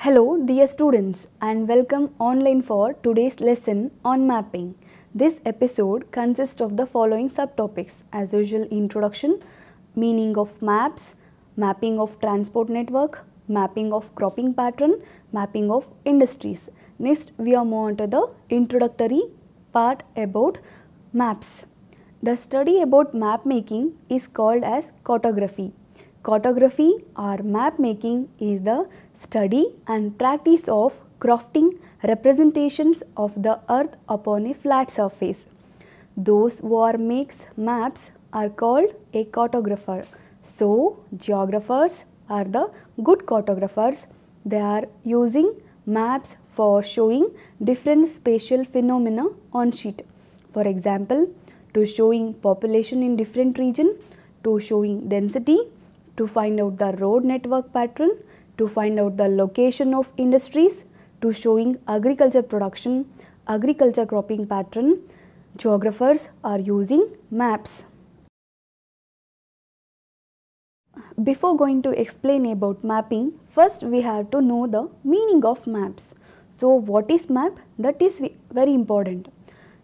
Hello dear students and welcome online for today's lesson on mapping. This episode consists of the following subtopics as usual: introduction, meaning of maps, mapping of transport network, mapping of cropping pattern, mapping of industries. Next we are moving on to the introductory part about maps. The study about map making is called as cartography. Cartography or map making is the study and practice of crafting representations of the earth upon a flat surface. Those who makes maps are called a cartographer. So, geographers are the good cartographers. They are using maps for showing different spatial phenomena on sheet. For example, to showing population in different region, to showing density, to find out the road network pattern, to find out the location of industries, to showing agriculture production, agriculture cropping pattern. Geographers are using maps. Before going to explain about mapping, first we have to know the meaning of maps. So what is map? That is very important.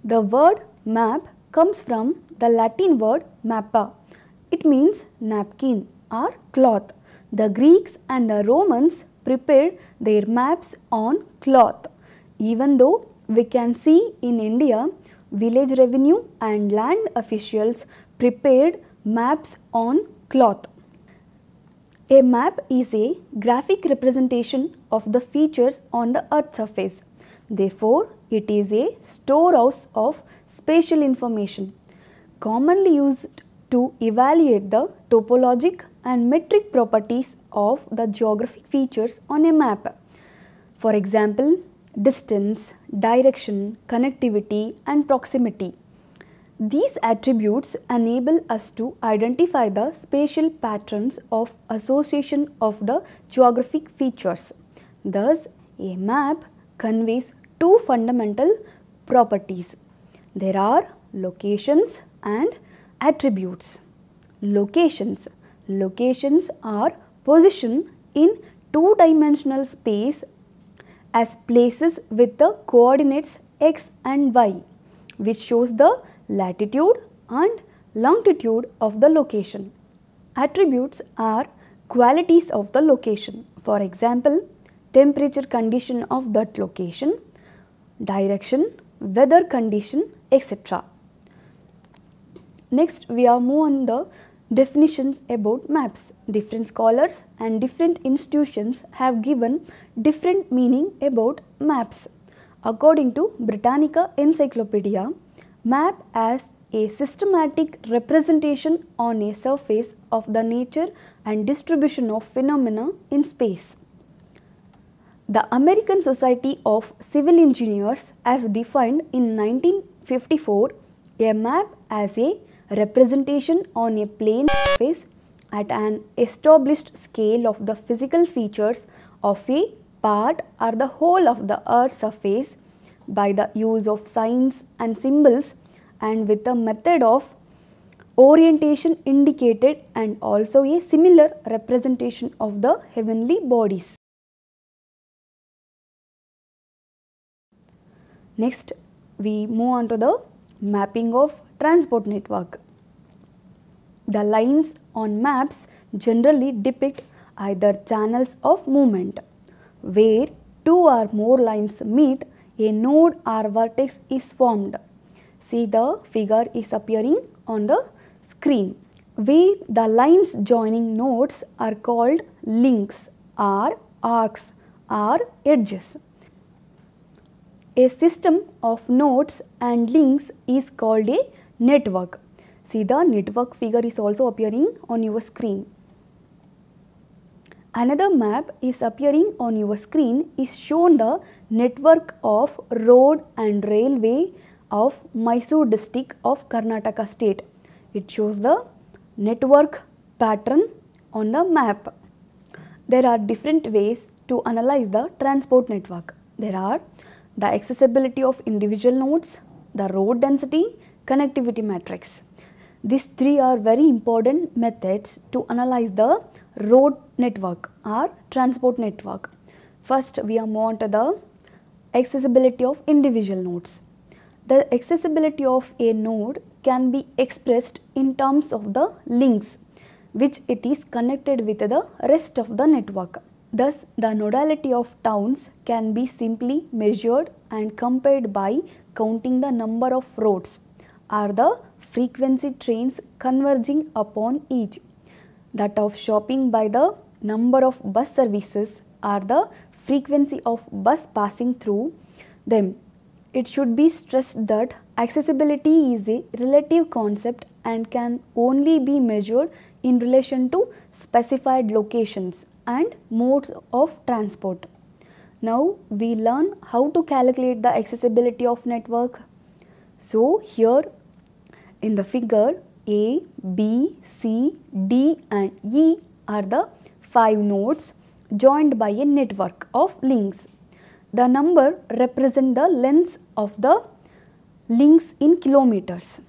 The word map comes from the Latin word mappa. It means napkin or cloth. The Greeks and the Romans prepared their maps on cloth. Even though we can see in India, village revenue and land officials prepared maps on cloth. A map is a graphic representation of the features on the earth's surface. Therefore, it is a storehouse of spatial information, commonly used to evaluate the topologic and metric properties of the geographic features on a map. For example, distance, direction, connectivity and proximity. These attributes enable us to identify the spatial patterns of association of the geographic features. Thus, a map conveys two fundamental properties. There are locations and attributes. Locations are positioned in two-dimensional space as places with the coordinates x and y, which shows the latitude and longitude of the location. Attributes are qualities of the location. For example, temperature condition of that location, direction, weather condition, etc. Next, we are moving on the definitions about maps. Different scholars and different institutions have given different meaning about maps. According to Britannica Encyclopedia, map as a systematic representation on a surface of the nature and distribution of phenomena in space. The American Society of Civil Engineers has defined in 1954 a map as a representation on a plane surface at an established scale of the physical features of a part or the whole of the earth's surface by the use of signs and symbols and with a method of orientation indicated and also a similar representation of the heavenly bodies. Next, we move on to the mapping of transport network. The lines on maps generally depict either channels of movement. Where two or more lines meet, a node or vertex is formed. See, the figure is appearing on the screen. Where the lines joining nodes are called links or arcs or edges. A system of nodes and links is called a network. See, the network figure is also appearing on your screen. Another map is appearing on your screen is shown the network of road and railway of Mysore district of Karnataka state. It shows the network pattern on the map. There are different ways to analyze the transport network. There are the accessibility of individual nodes, the road density, connectivity matrix. These three are very important methods to analyze the road network or transport network. First we are move on to the accessibility of individual nodes. The accessibility of a node can be expressed in terms of the links which it is connected with the rest of the network. Thus, the nodality of towns can be simply measured and compared by counting the number of roads or the frequency trains converging upon each. That of shopping by the number of bus services or the frequency of bus passing through them. It should be stressed that accessibility is a relative concept and can only be measured in relation to specified locations and modes of transport. Now we learn how to calculate the accessibility of network. So here in the figure, A, B, C, D and E are the 5 nodes joined by a network of links. The number represents the lengths of the links in kilometers.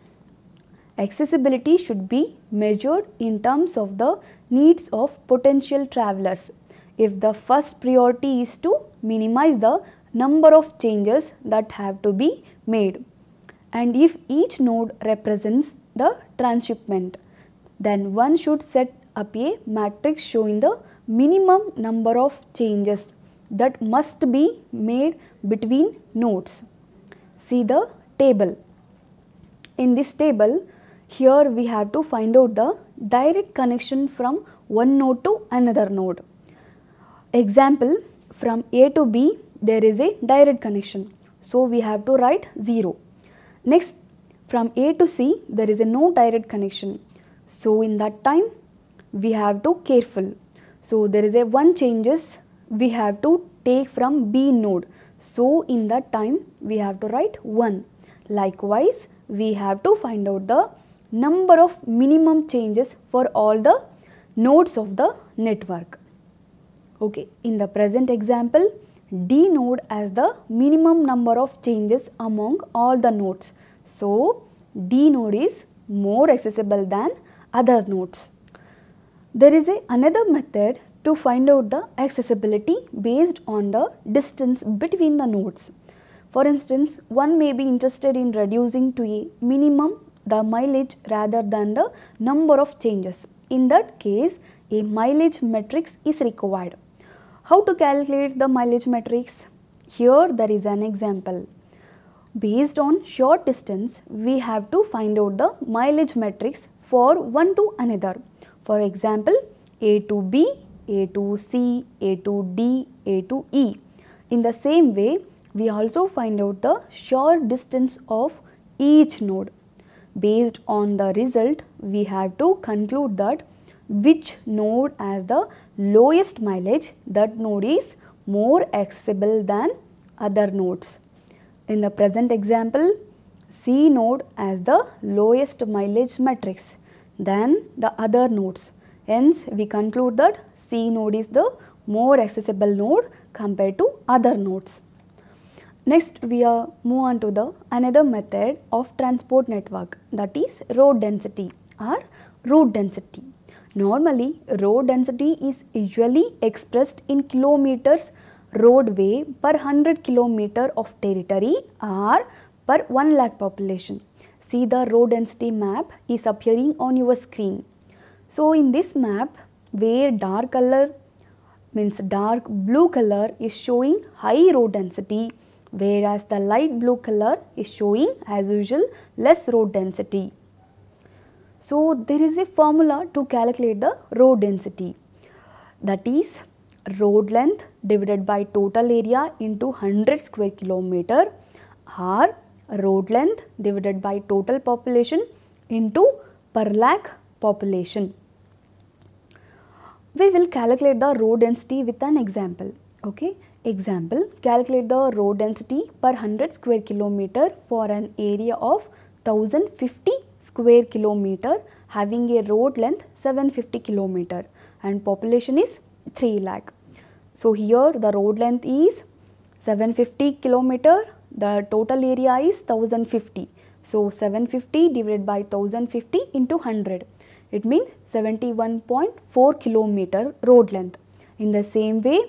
Accessibility should be measured in terms of the needs of potential travelers. If the first priority is to minimize the number of changes that have to be made, and if each node represents the transshipment, then one should set up a matrix showing the minimum number of changes that must be made between nodes. See the table. In this table, here we have to find out the direct connection from one node to another node. Example, from A to B there is a direct connection. So we have to write 0. Next, from A to C there is a no direct connection. So in that time we have to careful. So there is a 1 changes we have to take from B node. So in that time we have to write 1. Likewise, we have to find out the number of minimum changes for all the nodes of the network. Okay, in the present example, D node has the minimum number of changes among all the nodes. So D node is more accessible than other nodes. There is another method to find out the accessibility based on the distance between the nodes. For instance, one may be interested in reducing to a minimum the mileage rather than the number of changes. In that case, a mileage matrix is required. How to calculate the mileage matrix? Here there is an example. Based on short distance, we have to find out the mileage matrix for one to another. For example, A to B, A to C, A to D, A to E. In the same way, we also find out the short distance of each node. Based on the result, we have to conclude that which node has the lowest mileage, that node is more accessible than other nodes. In the present example, C node has the lowest mileage matrix than the other nodes. Hence, we conclude that C node is the more accessible node compared to other nodes. Next, we are move on to the another method of transport network, that is road density or route density. Normally, road density is usually expressed in kilometers roadway per 100 km of territory or per 1 lakh population. See, the road density map is appearing on your screen. So in this map, where dark color means dark blue color is showing high road density, whereas the light blue color is showing as usual less road density. So there is a formula to calculate the road density, that is road length divided by total area into 100 square kilometer or road length divided by total population into per lakh population. We will calculate the road density with an example. Okay. Example, calculate the road density per 100 square kilometer for an area of 1050 square kilometer having a road length 750 kilometer and population is 3 lakh. So here the road length is 750 kilometer, the total area is 1050. So 750 divided by 1050 into 100. It means 71.4 kilometer road length. In the same way,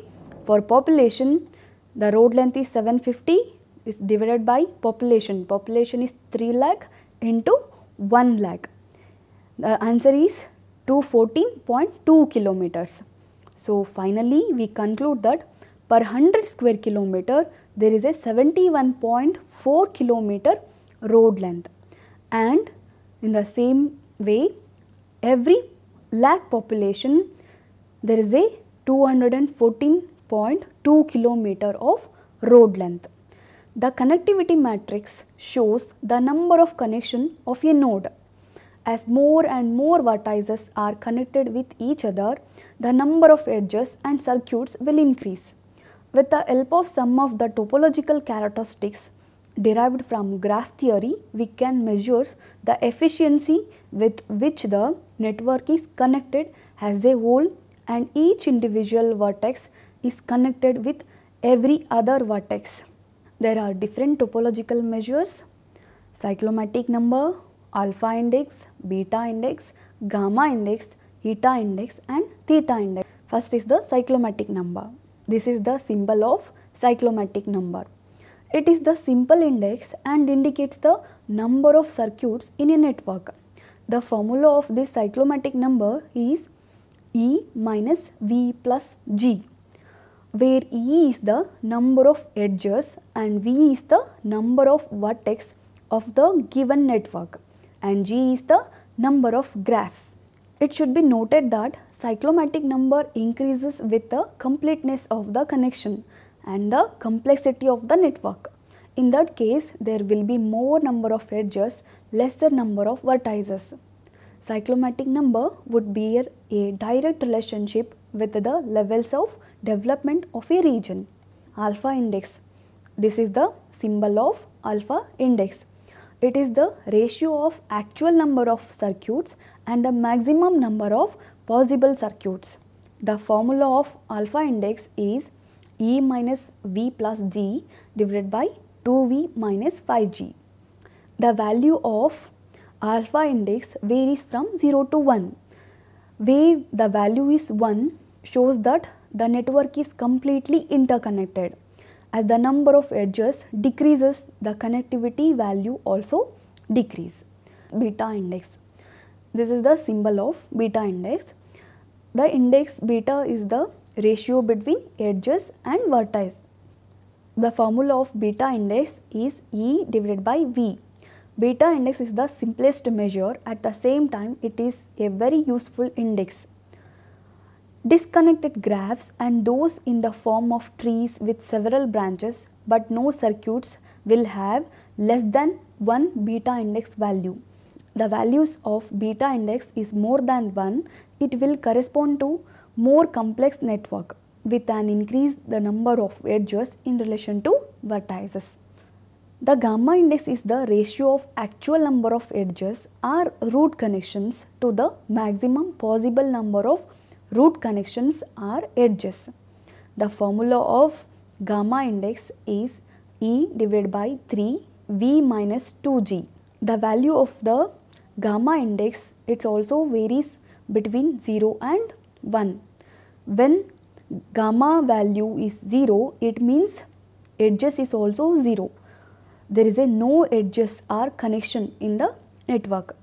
For population, the road length is 750 is divided by population. Population is 3 lakh into 1 lakh. The answer is 214.2 kilometers. So finally we conclude that per 100 square kilometer there is a 71.4 kilometer road length, and in the same way every lakh population there is a 214.2 kilometer of road length. The connectivity matrix shows the number of connection of a node. As more and more vertices are connected with each other, the number of edges and circuits will increase. With the help of some of the topological characteristics derived from graph theory, we can measure the efficiency with which the network is connected as a whole, and each individual vertex is connected with every other vertex. There are different topological measures: cyclomatic number, alpha index, beta index, gamma index, eta index and theta index. First is the cyclomatic number. This is the symbol of cyclomatic number. It is the simple index and indicates the number of circuits in a network. The formula of this cyclomatic number is E minus V plus G, where E is the number of edges and V is the number of vertex of the given network, and G is the number of graph. It should be noted that cyclomatic number increases with the completeness of the connection and the complexity of the network. In that case, there will be more number of edges, lesser number of vertices. Cyclomatic number would bear a direct relationship with the levels of development of a region. Alpha index. This is the symbol of alpha index. It is the ratio of actual number of circuits and the maximum number of possible circuits. The formula of alpha index is E minus V plus G divided by 2V minus 5G. The value of alpha index varies from 0 to 1. Where the value is 1 shows that the network is completely interconnected. As the number of edges decreases, the connectivity value also decreases. Beta index. This is the symbol of beta index. The index beta is the ratio between edges and vertices. The formula of beta index is E divided by V. Beta index is the simplest measure, at the same time it is a very useful index. Disconnected graphs and those in the form of trees with several branches but no circuits will have less than 1 beta index value. The values of beta index is more than 1, it will correspond to more complex network with an increase the number of edges in relation to vertices. The gamma index is the ratio of actual number of edges or root connections to the maximum possible number of root connections or edges. The formula of gamma index is E divided by 3 V minus 2G. The value of the gamma index, it also varies between 0 and 1. When gamma value is 0, it means edges is also 0. There is a no edges or connection in the network.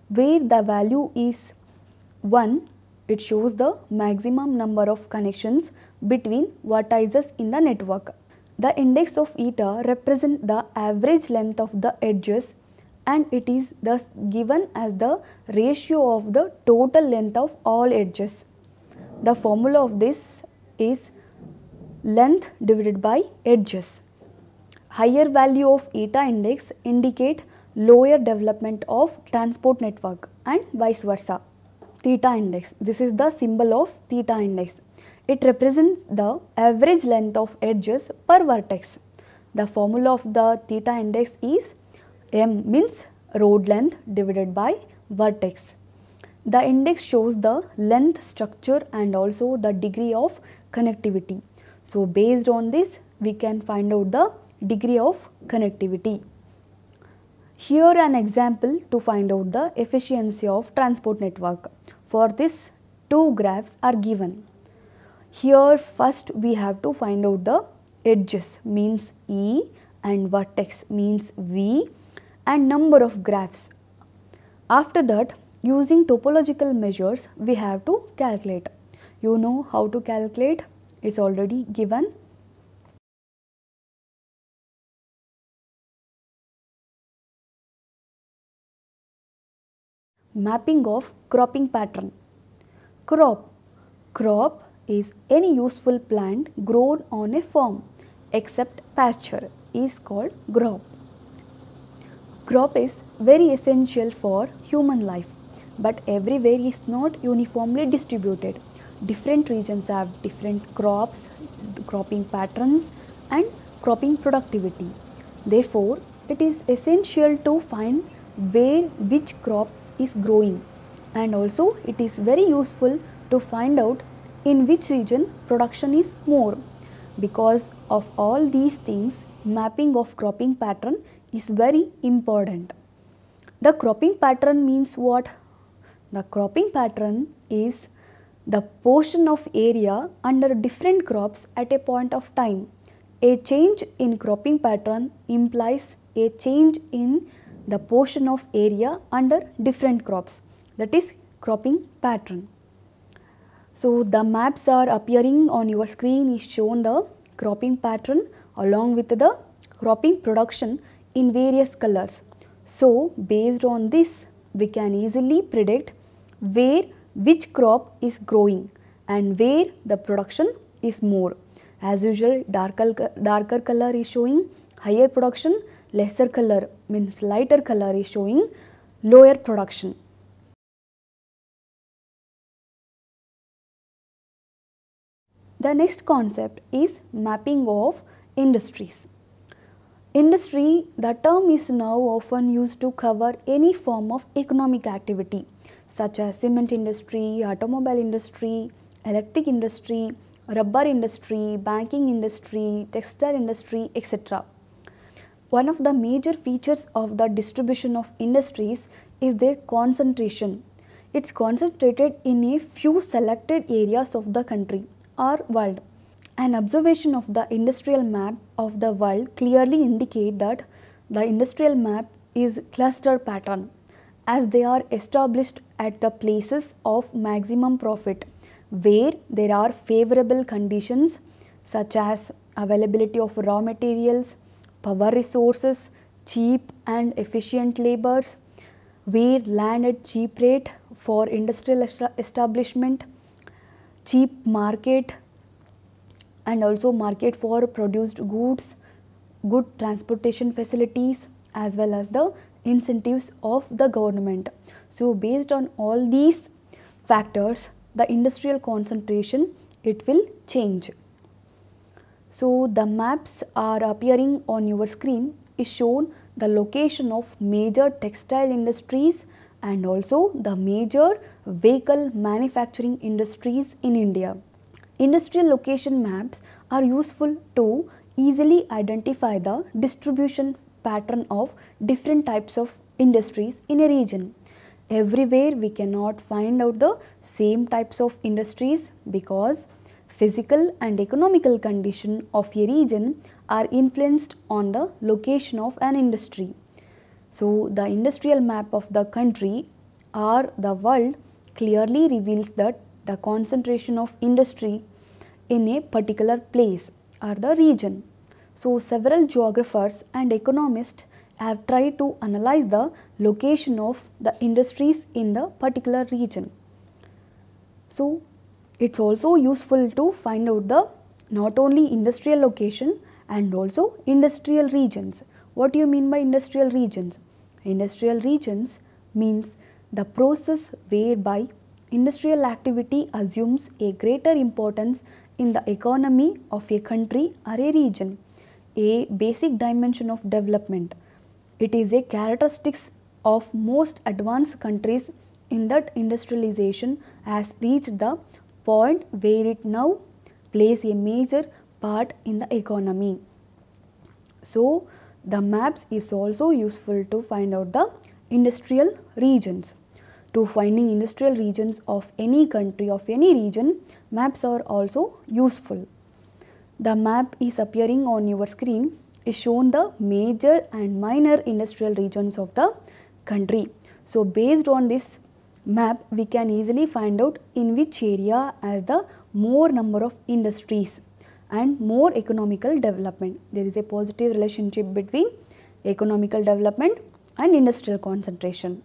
Where the value is 1, it shows the maximum number of connections between vertices in the network. The index of eta represents the average length of the edges, and it is thus given as the ratio of the total length of all edges. The formula of this is length divided by edges. Higher value of eta index indicate lower development of transport network and vice versa. Theta index. This is the symbol of theta index. It represents the average length of edges per vertex. The formula of the theta index is M means road length divided by vertex. The index shows the length, structure and also the degree of connectivity. So based on this we can find out the degree of connectivity. Here an example to find out the efficiency of transport network. For this, two graphs are given. Here first we have to find out the edges means E and vertex means V and number of graphs. After that, using topological measures we have to calculate. You know how to calculate, it's already given. Mapping of cropping pattern. Crop is any useful plant grown on a farm except pasture is called crop. Crop is very essential for human life, but everywhere is not uniformly distributed. Different regions have different crops, cropping patterns and cropping productivity. Therefore, it is essential to find where which crop is growing, and also it is very useful to find out in which region production is more. Because of all these things, mapping of cropping pattern is very important. The cropping pattern means what? The cropping pattern is the portion of area under different crops at a point of time. A change in cropping pattern implies a change in the portion of area under different crops, that is cropping pattern. So the maps are appearing on your screen, is shown the cropping pattern along with the cropping production in various colors. So based on this we can easily predict where which crop is growing and where the production is more. As usual, darker color is showing higher production, lesser color means lighter color is showing lower production. The next concept is mapping of industries. Industry, the term is now often used to cover any form of economic activity such as cement industry, automobile industry, electric industry, rubber industry, banking industry, textile industry, etc. One of the major features of the distribution of industries is their concentration. It's concentrated in a few selected areas of the country or world. An observation of the industrial map of the world clearly indicate that the industrial map is cluster pattern, as they are established at the places of maximum profit where there are favorable conditions such as availability of raw materials, power resources, cheap and efficient laborers, where land at cheap rate for industrial establishment, cheap market and also market for produced goods, good transportation facilities as well as the incentives of the government. So based on all these factors, the industrial concentration, it will change. So the maps are appearing on your screen, is shown the location of major textile industries and also the major vehicle manufacturing industries in India. Industrial location maps are useful to easily identify the distribution pattern of different types of industries in a region. Everywhere we cannot find out the same types of industries because physical and economical condition of a region are influenced on the location of an industry. So the industrial map of the country or the world clearly reveals that the concentration of industry in a particular place or the region. So several geographers and economists have tried to analyze the location of the industries in the particular region. So it's also useful to find out the not only industrial location and also industrial regions. What do you mean by industrial regions? Industrial regions means the process whereby industrial activity assumes a greater importance in the economy of a country or a region, a basic dimension of development. It is a characteristic of most advanced countries in that industrialization has reached the point where it now plays a major part in the economy. So the maps is also useful to find out the industrial regions. To finding industrial regions of any country, of any region, maps are also useful. The map is appearing on your screen is shown the major and minor industrial regions of the country. So based on this map, we can easily find out in which area has the more number of industries and more economical development. There is a positive relationship between economical development and industrial concentration.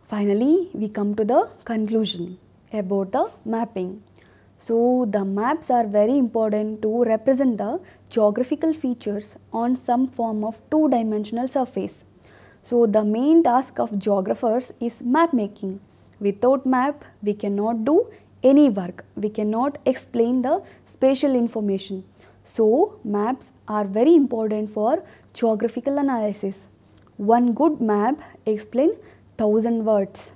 Finally, we come to the conclusion about the mapping. So the maps are very important to represent the geographical features on some form of two-dimensional surface. So the main task of geographers is map making. Without map, we cannot do any work. We cannot explain the spatial information. So maps are very important for geographical analysis. One good map explains 1000 words.